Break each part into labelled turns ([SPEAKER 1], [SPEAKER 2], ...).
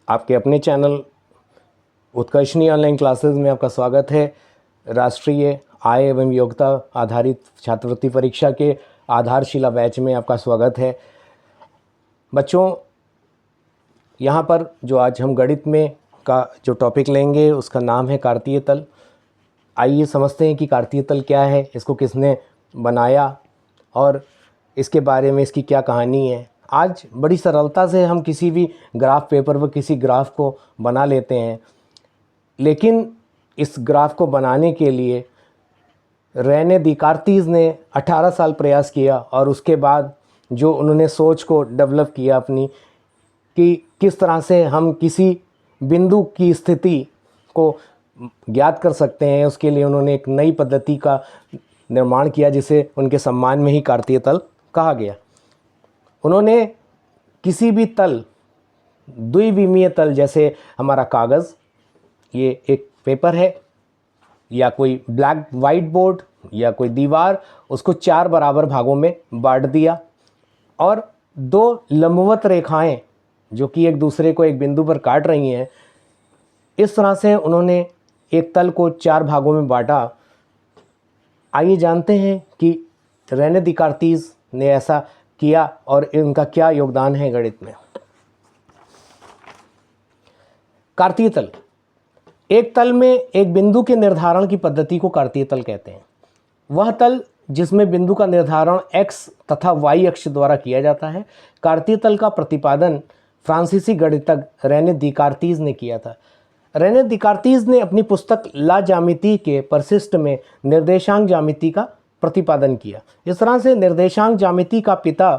[SPEAKER 1] आपके अपने channel उत्कर्षणी online classes में आपका स्वागत है। राष्ट्रीय आय एवं योग्यता आधारित छात्रवृत्ति परीक्षा के आधारशिला बैच में आपका स्वागत है। बच्चों, यहाँ पर जो आज हम गणित में का जो टॉपिक लेंगे उसका नाम है कार्तीय तल। आइए समझते हैं कि कार्तीय तल क्या है, इसको किसने बनाया और इसके बारे में इसकी क्या कहानी है। आज बड़ी सरलता से हम किसी भी ग्राफ पेपर पर किसी ग्राफ को बना लेते हैं, लेकिन इस ग्राफ को बनाने के लिए रेने दिकार्तीज ने 18 साल प्रयास किया और उसके बाद जो उन्होंने सोच को डेवलप किया अपनी कि किस तरह से हम किसी बिंदु की स्थिति को ज्ञात कर सकते हैं, उसके लिए उन्होंने एक नई पद्धति का निर्माण किया जिसे उनके सम्मान में ही कार्तीय तल कहा गया। उन्होंने किसी भी तल, द्विविमीय तल जैसे हमारा कागज़, ये एक पेपर है या कोई ब्लैक वाइट बोर्ड या कोई दीवार, उसको 4 बराबर भागों में बांट दिया और 2 लंबवत रेखाएं जो कि एक दूसरे को एक बिंदु पर काट रही हैं, इस तरह से उन्होंने एक तल को 4 भागों में बांटा। आइए जानते हैं कि रेने दिकार्तीज ने ऐसा किया और इनका क्या योगदान है गणित में। कार्तीय तल, एक तल में एक बिंदु के निर्धारण की पद्धति को कार्तीय तल कहते हैं। वह तल जिसमें बिंदु का निर्धारण x तथा y अक्ष द्वारा किया जाता है। कार्तीय तल का प्रतिपादन फ्रांसीसी गणितज्ञ रेने दिकार्तीज ने किया था। रेने दिकार्तीज ने अपनी पुस्तक ला ज्यामिति के परिशिष्ट में निर्देशांक ज्यामिति का प्रतिपादन किया। इस तरह से निर्देशांक ज्यामिति का पिता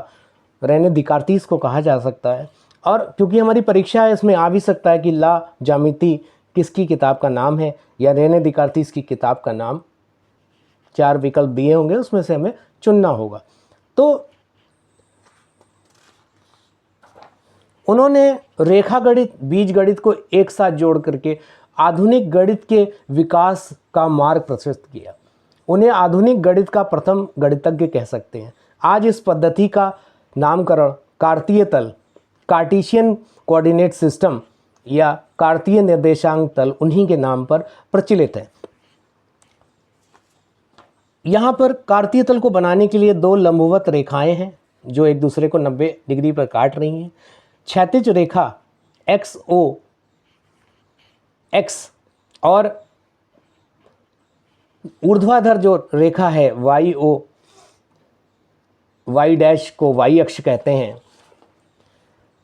[SPEAKER 1] रेने दिकार्तीज को कहा जा सकता है। और क्योंकि हमारी परीक्षा है, इसमें आ भी सकता है कि ला ज्यामिति किसकी किताब का नाम है या रेने दिकार्तीज की किताब का नाम। 4 विकल्प दिए होंगे, उसमें से हमें चुनना होगा। तो उन्होंने रेखा गणित, बीज गणित को एक साथ जोड़ करके आधुनिक गणित के विकास का मार्ग प्रशस्त किया। उन्हें आधुनिक गणित का प्रथम गणितज्ञ कह सकते हैं। आज इस पद्धति का नामकरण कार्तीय तल, कार्टेशियन कोऑर्डिनेट सिस्टम या कार्तीय निर्देशांक तल उन्हीं के नाम पर प्रचलित है। यहाँ पर कार्तीय तल को बनाने के लिए 2 लंबवत रेखाएं हैं जो एक दूसरे को 90 डिग्री पर काट रही हैं। क्षैतिज रेखा XO X और ऊर्ध्वाधर जो रेखा है YO Y डैश को Y अक्ष कहते हैं।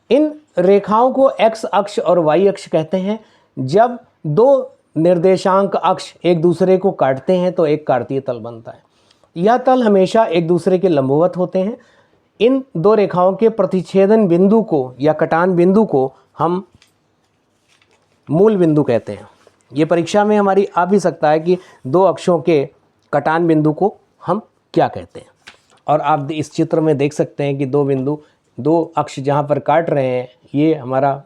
[SPEAKER 1] इन रेखाओं को X अक्ष और Y अक्ष कहते हैं। जब 2 निर्देशांक अक्ष एक दूसरे को काटते हैं तो एक कार्तीय तल बनता है। यह तल हमेशा एक दूसरे के लंबवत होते हैं। इन 2 रेखाओं के प्रतिच्छेदन बिंदु को या कटान बिंदु को हम मूल बिंदु कहते हैं। ये परीक्षा में हमारी आ भी सकता है कि 2 अक्षों के कटान बिंदु को हम क्या कहते हैं। और आप इस चित्र में देख सकते हैं कि 2 बिंदु, 2 अक्ष जहाँ पर काट रहे हैं, ये हमारा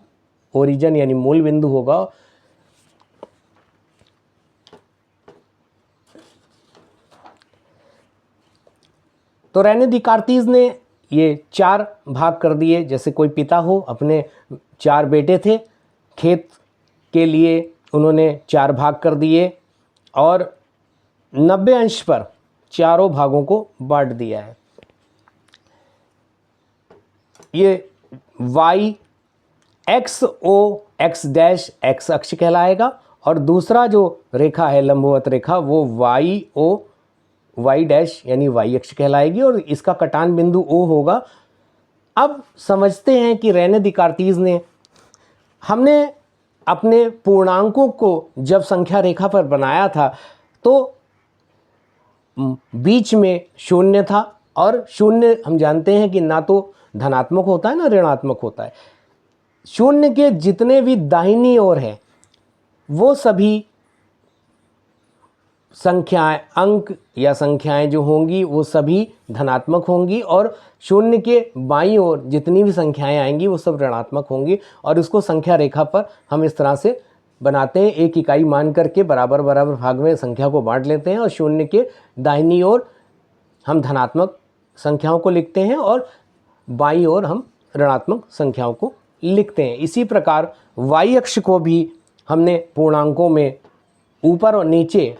[SPEAKER 1] ओरिजिन यानी मूल बिंदु होगा। तो रेने दिकार्तीज ने ये 4 भाग कर दिए। जैसे कोई पिता हो, अपने 4 बेटे थे, खेत के लिए उन्होंने 4 भाग कर दिए और 90 अंश पर चारों भागों को बांट दिया है। ये y XO X dash X अक्ष कहलाएगा और दूसरा जो रेखा है लंबवत रेखा वो YO Y डैश यानी Y अक्ष कहलाएगी और इसका कटान बिंदु O होगा। अब समझते हैं कि रेने दिकार्तीज ने, हमने अपने पूर्णांकों को जब संख्या रेखा पर बनाया था तो बीच में 0 था और 0 हम जानते हैं कि ना तो धनात्मक होता है ना ऋणात्मक होता है। 0 के जितने भी दाहिनी ओर है वो सभी संख्याएं, अंक या संख्याएं जो होंगी वो सभी धनात्मक होंगी और 0 के बाईं ओर जितनी भी संख्याएं आएंगी वो सब ऋणात्मक होंगी। और इसको संख्या रेखा पर हम इस तरह से बनाते हैं, एक इकाई मान करके बराबर बराबर भाग में संख्या को बांट लेते हैं और 0 के दाहिनी ओर हम धनात्मक संख्याओं को लिखते हैं और बाईं ओर हम ऋणात्मक संख्याओं को लिखते हैं। इसी प्रकार y अक्ष को भी हमने पूर्णांकों में ऊपर और नीचे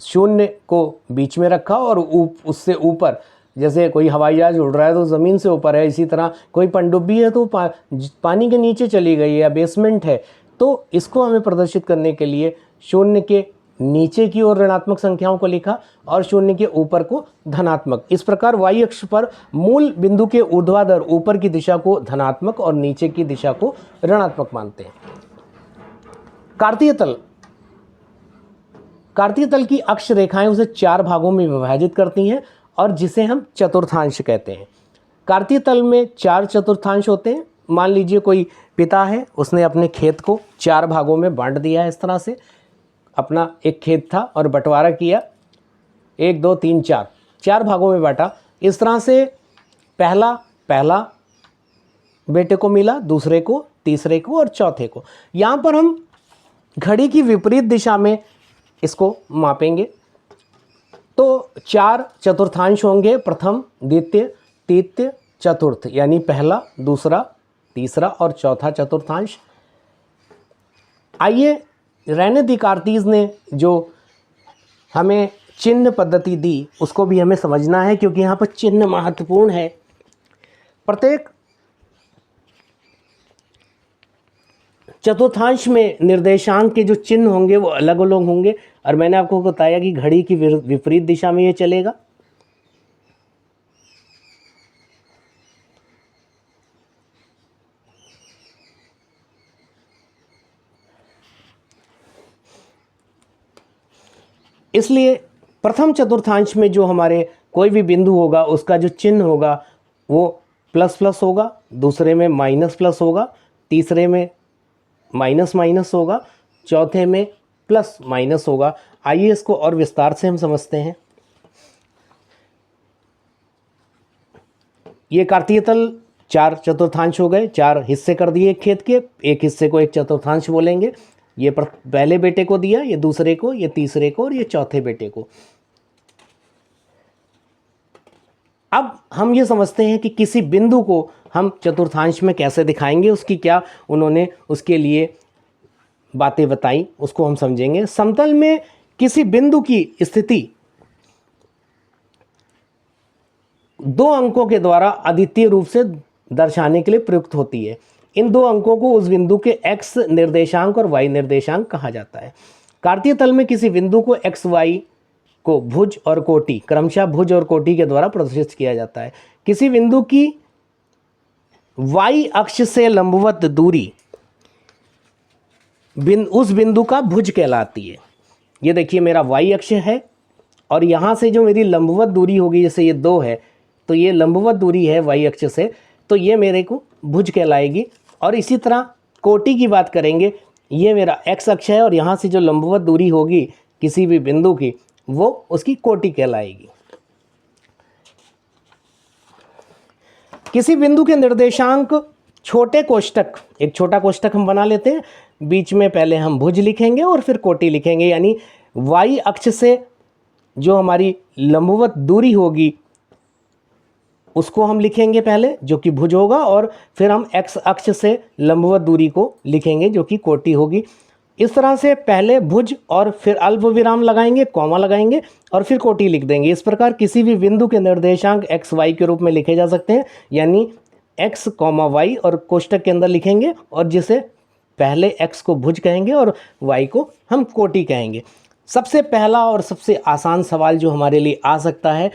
[SPEAKER 1] शून्य को बीच में रखा और उससे ऊपर, जैसे कोई हवाई जहाज उड़ रहा है तो ज़मीन से ऊपर है, इसी तरह कोई पनडुब्बी है तो पानी के नीचे चली गई है या बेसमेंट है, तो इसको हमें प्रदर्शित करने के लिए शून्य के नीचे की ओर ऋणात्मक संख्याओं को लिखा और शून्य के ऊपर को धनात्मक। इस प्रकार y अक्ष पर मूल बिंदु के ऊर्ध्वाधर ऊपर की दिशा को धनात्मक और नीचे की दिशा को ऋणात्मक मानते हैं। कार्तीय तल की अक्ष रेखाएं उसे 4 भागों में विभाजित करती हैं और जिसे हम चतुर्थांश कहते हैं। कार्तीय तल में 4 चतुर्थांश होते हैं। मान लीजिए कोई पिता है, उसने अपने खेत को 4 भागों में बांट दिया है। इस तरह से अपना एक खेत था और बंटवारा किया, 1 2 3 4 भागों में बांटा। इस तरह से पहला बेटे को मिला, दूसरे को, तीसरे को और चौथे को। यहाँ पर हम घड़ी की विपरीत दिशा में इसको मापेंगे तो 4 चतुर्थांश होंगे, प्रथम, द्वितीय, तृतीय, चतुर्थ, यानी पहला, दूसरा, तीसरा और चौथा चतुर्थांश। आइए, रेने दिकार्तीज ने जो हमें चिन्ह पद्धति दी उसको भी हमें समझना है, क्योंकि यहाँ पर चिन्ह महत्वपूर्ण है। प्रत्येक चतुर्थांश में निर्देशांक के जो चिन्ह होंगे वो अलग अलग होंगे, और मैंने आपको बताया कि घड़ी की विपरीत दिशा में ये चलेगा। इसलिए प्रथम चतुर्थांश में जो हमारे कोई भी बिंदु होगा उसका जो चिन्ह होगा वो प्लस प्लस होगा, दूसरे में माइनस प्लस होगा, तीसरे में माइनस माइनस होगा, चौथे में प्लस माइनस होगा। आइए इसको और विस्तार से हम समझते हैं। ये कार्तीय तल 4 चतुर्थांश हो गए, 4 हिस्से कर दिए खेत के, एक हिस्से को एक चतुर्थांश बोलेंगे। ये पहले बेटे को दिया, ये दूसरे को, ये तीसरे को और ये चौथे बेटे को। अब हम ये समझते हैं कि किसी बिंदु को हम चतुर्थांश में कैसे दिखाएंगे, उसकी क्या उन्होंने उसके लिए बातें बताई, उसको हम समझेंगे। समतल में किसी बिंदु की स्थिति 2 अंकों के द्वारा अद्वितीय रूप से दर्शाने के लिए प्रयुक्त होती है। इन 2 अंकों को उस बिंदु के x निर्देशांक और y निर्देशांक कहा जाता है। कार्तीय तल में किसी बिंदु को x y को भुज और कोटि, क्रमशः भुज और कोटि के द्वारा प्रदर्शित किया जाता है। किसी बिंदु की y अक्ष से लंबवत दूरी उस बिंदु का भुज कहलाती है। ये देखिए मेरा y अक्ष है और यहाँ से जो मेरी लंबवत दूरी होगी, जैसे ये 2 है तो ये लंबवत दूरी है y अक्ष से, तो ये मेरे को भुज कहलाएगी। और इसी तरह कोटि की बात करेंगे, ये मेरा x अक्ष है और यहाँ से जो लंबवत दूरी होगी किसी भी बिंदु की, वो उसकी कोटि कहलाएगी। किसी बिंदु के निर्देशांक छोटे कोष्ठक, एक छोटा कोष्ठक हम बना लेते हैं, बीच में पहले हम भुज लिखेंगे और फिर कोटि लिखेंगे, यानी y अक्ष से जो हमारी लंबवत दूरी होगी उसको हम लिखेंगे पहले, जो कि भुज होगा, और फिर हम x अक्ष से लंबवत दूरी को लिखेंगे जो कि कोटि होगी। इस तरह से पहले भुज और फिर अल्प विराम लगाएंगे, कॉमा लगाएंगे और फिर कोटि लिख देंगे। इस प्रकार किसी भी बिंदु के निर्देशांक x y के रूप में लिखे जा सकते हैं, यानी x, y और कोष्ठक के अंदर लिखेंगे, और जिसे पहले x को भुज कहेंगे और y को हम कोटि कहेंगे। सबसे पहला और सबसे आसान सवाल जो हमारे लिए आ सकता है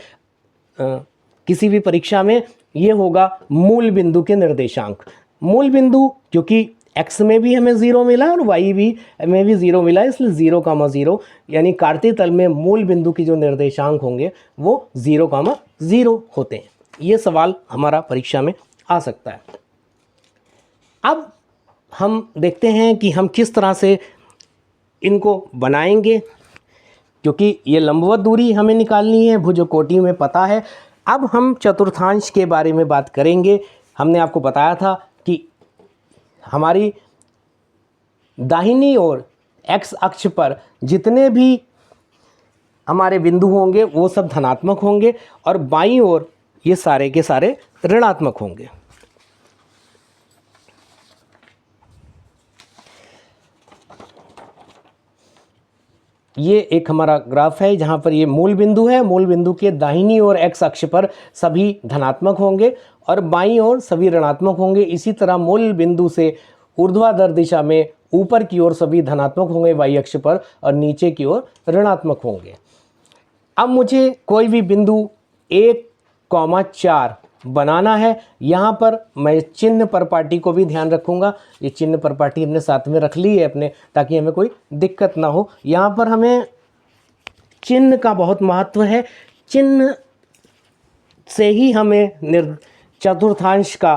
[SPEAKER 1] किसी भी परीक्षा में, ये होगा मूल बिंदु के निर्देशांक। मूल बिंदु, क्योंकि x में भी हमें 0 मिला और y भी में भी 0 मिला, इसलिए 0,0, यानी कार्तीय तल में मूल बिंदु की जो निर्देशांक होंगे वो 0,0 होते हैं। ये सवाल हमारा परीक्षा में आ सकता है। अब हम देखते हैं कि हम किस तरह से इनको बनाएंगे, क्योंकि ये लंबवत दूरी हमें निकालनी है, भुज कोटि में पता है। अब हम चतुर्थांश के बारे में बात करेंगे। हमने आपको बताया था कि हमारी दाहिनी ओर x अक्ष पर जितने भी हमारे बिंदु होंगे वो सब धनात्मक होंगे और बाईं ओर ये सारे के सारे ऋणात्मक होंगे। ये एक हमारा ग्राफ है जहाँ पर ये मूल बिंदु है, मूल बिंदु के दाहिनी ओर x अक्ष पर सभी धनात्मक होंगे और बाईं ओर सभी ऋणात्मक होंगे। इसी तरह मूल बिंदु से ऊर्ध्वाधर दिशा में ऊपर की ओर सभी धनात्मक होंगे y अक्ष पर और नीचे की ओर ऋणात्मक होंगे। अब मुझे कोई भी बिंदु 1,4 बनाना है। यहाँ पर मैं चिन्ह परपाटी को भी ध्यान रखूँगा। ये चिन्ह परपाटी हमने साथ में रख ली है अपने, ताकि हमें कोई दिक्कत ना हो। यहाँ पर हमें चिन्ह का बहुत महत्व है। चिन्ह से ही हमें चतुर्थांश का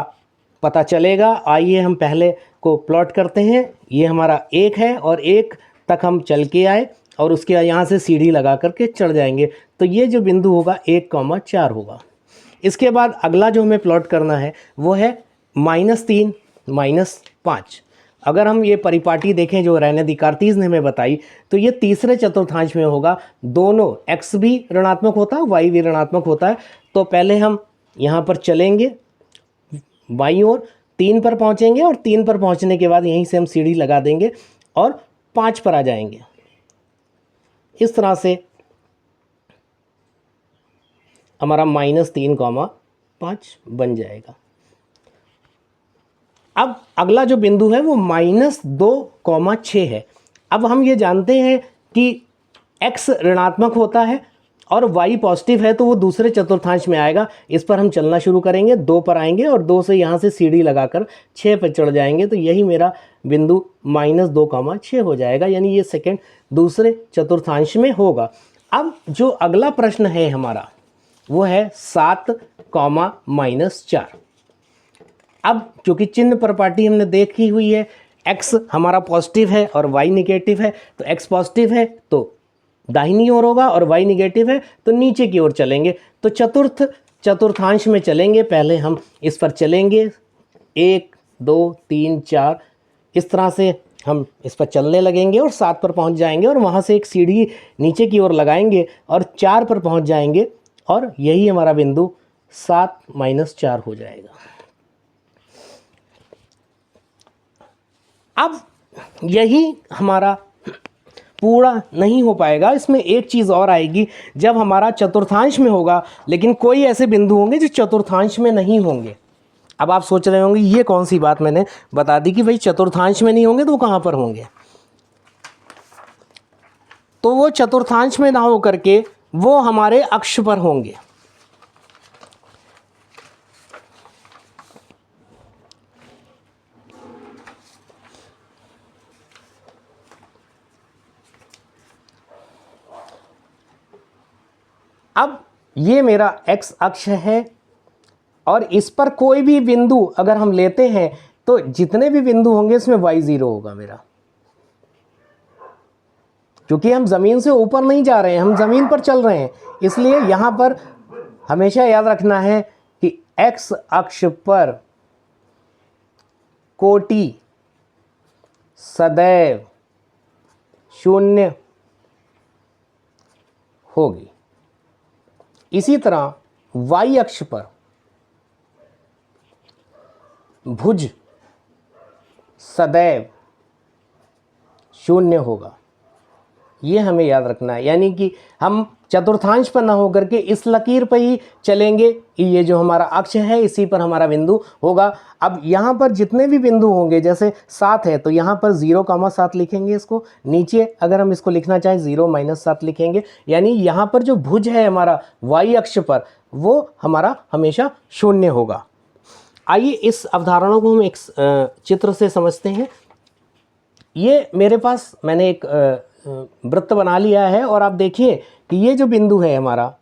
[SPEAKER 1] पता चलेगा। आइए हम पहले को प्लॉट करते हैं। ये हमारा 1 है और 1 तक हम चल के आए और उसके यहाँ से सीढ़ी लगा करके चढ़ जाएंगे, तो ये जो बिंदु होगा 1,4 होगा। इसके बाद अगला जो हमें प्लॉट करना है वो है -3 -5। अगर हम ये परिपाटी देखें जो रैने दी कार्तीज ने हमें बताई, तो ये तीसरे चतुर्थांश में होगा। दोनों x भी ऋणात्मक होता है, y भी ऋणात्मक होता है। तो पहले हम यहाँ पर चलेंगे, बाईं ओर 3 पर पहुँचेंगे और 3 पर पहुँचने के बाद यहीं से हम सीढ़ी लगा देंगे और 5 पर आ जाएंगे। इस तरह से हमारा -3,5 बन जाएगा। अब अगला जो बिंदु है वो -2,6 है। अब हम ये जानते हैं कि x ऋणात्मक होता है और y पॉजिटिव है, तो वो दूसरे चतुर्थांश में आएगा। इस पर हम चलना शुरू करेंगे, 2 पर आएंगे और 2 से यहाँ से सीढ़ी लगाकर 6 पर चढ़ जाएंगे। तो यही मेरा बिंदु -2,6 हो जाएगा, यानी ये दूसरे चतुर्थांश में होगा। अब जो अगला प्रश्न है हमारा वो है 7, -4। अब क्योंकि चिन्ह परपाटी हमने देखी हुई है, x हमारा पॉजिटिव है और y निगेटिव है, तो x पॉजिटिव है तो दाहिनी ओर होगा और y निगेटिव है तो नीचे की ओर चलेंगे। तो चतुर्थांश में चलेंगे। पहले हम इस पर चलेंगे, 1 2 3 4, इस तरह से हम इस पर चलने लगेंगे और 7 पर पहुंच जाएंगे और वहां से एक सीढ़ी नीचे की ओर लगाएंगे और 4 पर पहुंच जाएंगे और यही हमारा बिंदु 7 -4 हो जाएगा। अब यही हमारा पूरा नहीं हो पाएगा, इसमें एक चीज़ और आएगी। जब हमारा चतुर्थांश में होगा, लेकिन कोई ऐसे बिंदु होंगे जो चतुर्थांश में नहीं होंगे। अब आप सोच रहे होंगे ये कौन सी बात मैंने बता दी कि भाई चतुर्थांश में नहीं होंगे तो कहाँ पर होंगे। तो वो चतुर्थांश में ना हो करके वो हमारे अक्ष पर होंगे। अब ये मेरा x अक्ष है और इस पर कोई भी बिंदु अगर हम लेते हैं तो जितने भी बिंदु होंगे इसमें y0 होगा मेरा, क्योंकि हम ज़मीन से ऊपर नहीं जा रहे हैं, हम ज़मीन पर चल रहे हैं। इसलिए यहाँ पर हमेशा याद रखना है कि x अक्ष पर कोटि सदैव 0 होगी। इसी तरह y अक्ष पर भुज सदैव 0 होगा। ये हमें याद रखना है, यानी कि हम चतुर्थांश पर ना होकर के इस लकीर पर ही चलेंगे कि ये जो हमारा अक्ष है इसी पर हमारा बिंदु होगा। अब यहाँ पर जितने भी बिंदु होंगे, जैसे 7 है तो यहाँ पर 0,7 लिखेंगे इसको। नीचे अगर हम इसको लिखना चाहें 0 -7 लिखेंगे। यानी यहाँ पर जो भुज है हमारा y अक्ष पर वो हमारा हमेशा 0 होगा। आइए इस अवधारणा को हम एक चित्र से समझते हैं। ये मेरे पास मैंने एक वृत्त बना लिया है और आप देखिए कि ये जो बिंदु है हमारा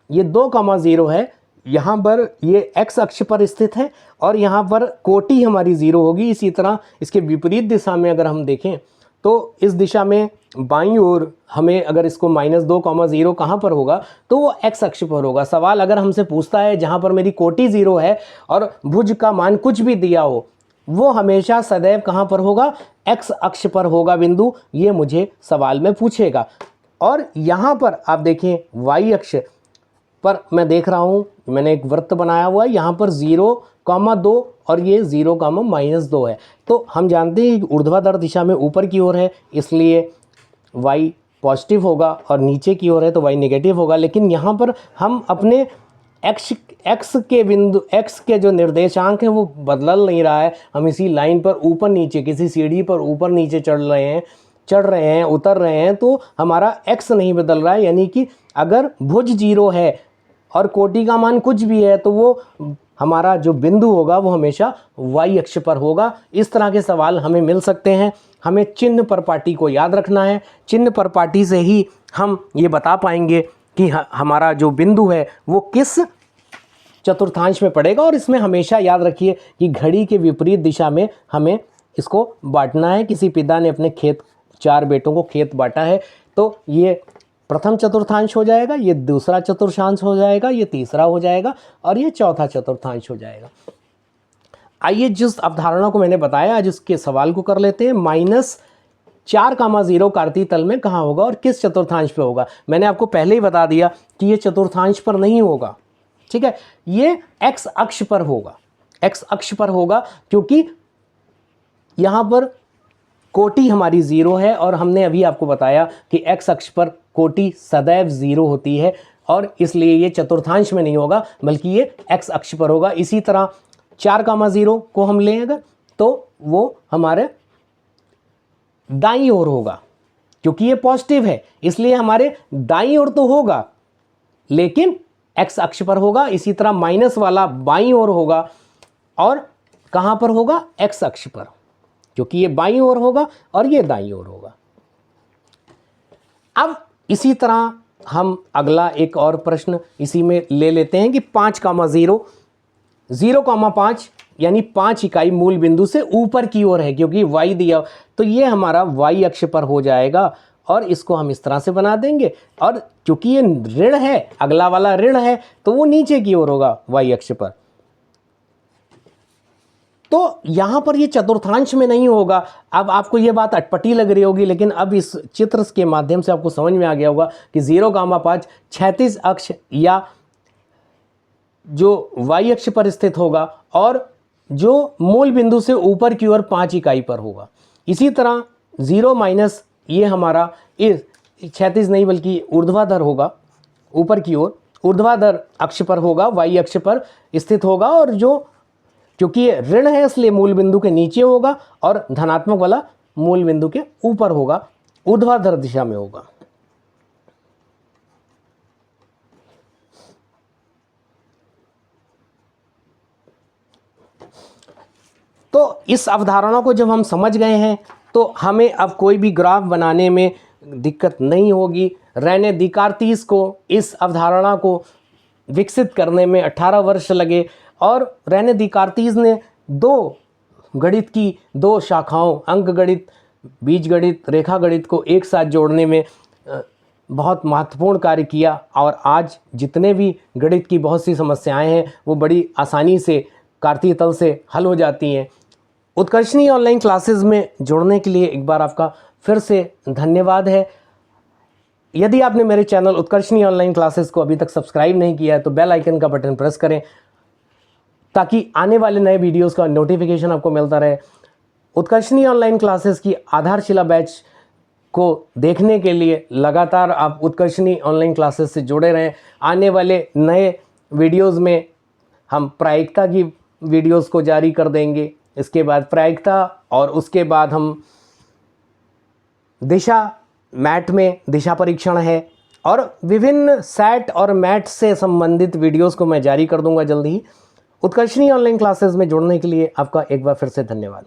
[SPEAKER 1] ये 2,0 है। यहाँ पर ये x अक्ष पर स्थित है और यहाँ पर कोटि हमारी 0 होगी। इसी तरह इसके विपरीत दिशा में अगर हम देखें तो इस दिशा में बाईं ओर हमें अगर इसको -2,0 कहाँ पर होगा तो वो x अक्ष पर होगा। सवाल अगर हमसे पूछता है जहाँ पर मेरी कोटि 0 है और भुज का मान कुछ भी दिया हो, वो हमेशा सदैव कहाँ पर होगा, x अक्ष पर होगा बिंदु। ये मुझे सवाल में पूछेगा। और यहाँ पर आप देखें y अक्ष पर मैं देख रहा हूँ मैंने एक वृत्त बनाया हुआ है। यहाँ पर 0,2 और ये 0,-2 है। तो हम जानते हैं कि ऊर्ध्वाधर दिशा में ऊपर की ओर है, इसलिए y पॉजिटिव होगा और नीचे की ओर है तो y नेगेटिव होगा। लेकिन यहाँ पर हम अपने x के बिंदु, x के जो निर्देशांक है वो बदल नहीं रहा है। हम इसी लाइन पर ऊपर नीचे, किसी सीढ़ी पर ऊपर नीचे चढ़ रहे हैं, उतर रहे हैं, तो हमारा x नहीं बदल रहा है। यानी कि अगर भुज 0 है और कोटि का मान कुछ भी है तो वो हमारा जो बिंदु होगा वो हमेशा y अक्ष पर होगा। इस तरह के सवाल हमें मिल सकते हैं। हमें चिन्ह पर पाटी को याद रखना है। चिन्ह पर पाटी से ही हम ये बता पाएंगे कि हमारा जो बिंदु है वो किस चतुर्थांश में पड़ेगा। और इसमें हमेशा याद रखिए कि घड़ी के विपरीत दिशा में हमें इसको बांटना है। किसी पिता ने अपने खेत, 4 बेटों को खेत बांटा है, तो ये प्रथम चतुर्थांश हो जाएगा, ये दूसरा चतुर्थांश हो जाएगा, ये तीसरा हो जाएगा और ये चौथा चतुर्थांश हो जाएगा। आइए जिस अवधारणा को मैंने बताया आज उसके सवाल को कर लेते हैं। -4, 0 कार्तीय तल में कहाँ होगा और किस चतुर्थांश पे होगा। मैंने आपको पहले ही बता दिया कि ये चतुर्थांश पर नहीं होगा, ठीक है, ये x अक्ष पर होगा। x अक्ष पर होगा क्योंकि यहाँ पर कोटि हमारी 0 है और हमने अभी आपको बताया कि x अक्ष पर कोटि सदैव 0 होती है और इसलिए ये चतुर्थांश में नहीं होगा बल्कि ये x अक्ष पर होगा। इसी तरह 4, 0 को हम लें अगर, तो वो हमारे दाईं ओर होगा क्योंकि ये पॉजिटिव है, इसलिए हमारे दाईं ओर तो होगा लेकिन x अक्ष पर होगा। इसी तरह माइनस वाला बाईं ओर होगा और कहाँ पर होगा, x अक्ष पर, क्योंकि ये बाईं ओर होगा और ये दाईं ओर होगा। अब इसी तरह हम अगला एक और प्रश्न इसी में ले लेते हैं कि 5, 0, यानी 5 इकाई मूल बिंदु से ऊपर की ओर है क्योंकि y दिया, तो ये हमारा y अक्ष पर हो जाएगा और इसको हम इस तरह से बना देंगे। और क्योंकि ये ऋण है, अगला वाला ऋण है, तो वो नीचे की ओर होगा y अक्ष पर। तो यहाँ पर ये चतुर्थांश में नहीं होगा। अब आपको ये बात अटपटी लग रही होगी, लेकिन अब इस चित्र के माध्यम से आपको समझ में आ गया होगा कि 0, 5 क्षैतिज अक्ष या जो y अक्ष पर स्थित होगा और जो मूल बिंदु से ऊपर की ओर 5 इकाई पर होगा। इसी तरह 0- ये हमारा इस क्षैतिज नहीं बल्कि ऊर्ध्वाधर होगा, ऊपर की ओर ऊर्ध्वाधर अक्ष पर होगा, y अक्ष पर स्थित होगा और जो क्योंकि ये ऋण है इसलिए मूल बिंदु के नीचे होगा और धनात्मक वाला मूल बिंदु के ऊपर होगा, ऊर्ध्वाधर दिशा में होगा। तो इस अवधारणा को जब हम समझ गए हैं तो हमें अब कोई भी ग्राफ बनाने में दिक्कत नहीं होगी। रेने दिकार्तीस को इस अवधारणा को विकसित करने में 18 वर्ष लगे और रेने दिकार्तीस ने 2 गणित की 2 शाखाओं, अंक गणित, बीज गणित, रेखा गणित को एक साथ जोड़ने में बहुत महत्वपूर्ण कार्य किया और आज जितने भी गणित की बहुत सी समस्याएं हैं वो बड़ी आसानी से कार्तीय तल से हल हो जाती हैं। उत्कर्षणी ऑनलाइन क्लासेस में जुड़ने के लिए एक बार आपका फिर से धन्यवाद है। यदि आपने मेरे चैनल उत्कर्षणी ऑनलाइन क्लासेस को अभी तक सब्सक्राइब नहीं किया है तो बेल आइकन का बटन प्रेस करें ताकि आने वाले नए वीडियोस का नोटिफिकेशन आपको मिलता रहे। उत्कर्षणी ऑनलाइन क्लासेस की आधारशिला बैच को देखने के लिए लगातार आप उत्कर्षणी ऑनलाइन क्लासेस से जुड़े रहें। आने वाले नए वीडियोस में हम प्रायिकता की वीडियोस को जारी कर देंगे, इसके बाद प्रायिकता और उसके बाद हम दिशा, मैट में दिशा परीक्षण है और विभिन्न सेट और मैट से संबंधित वीडियोस को मैं जारी कर दूंगा जल्दी ही। उत्कर्षणी ऑनलाइन क्लासेस में जुड़ने के लिए आपका एक बार फिर से धन्यवाद।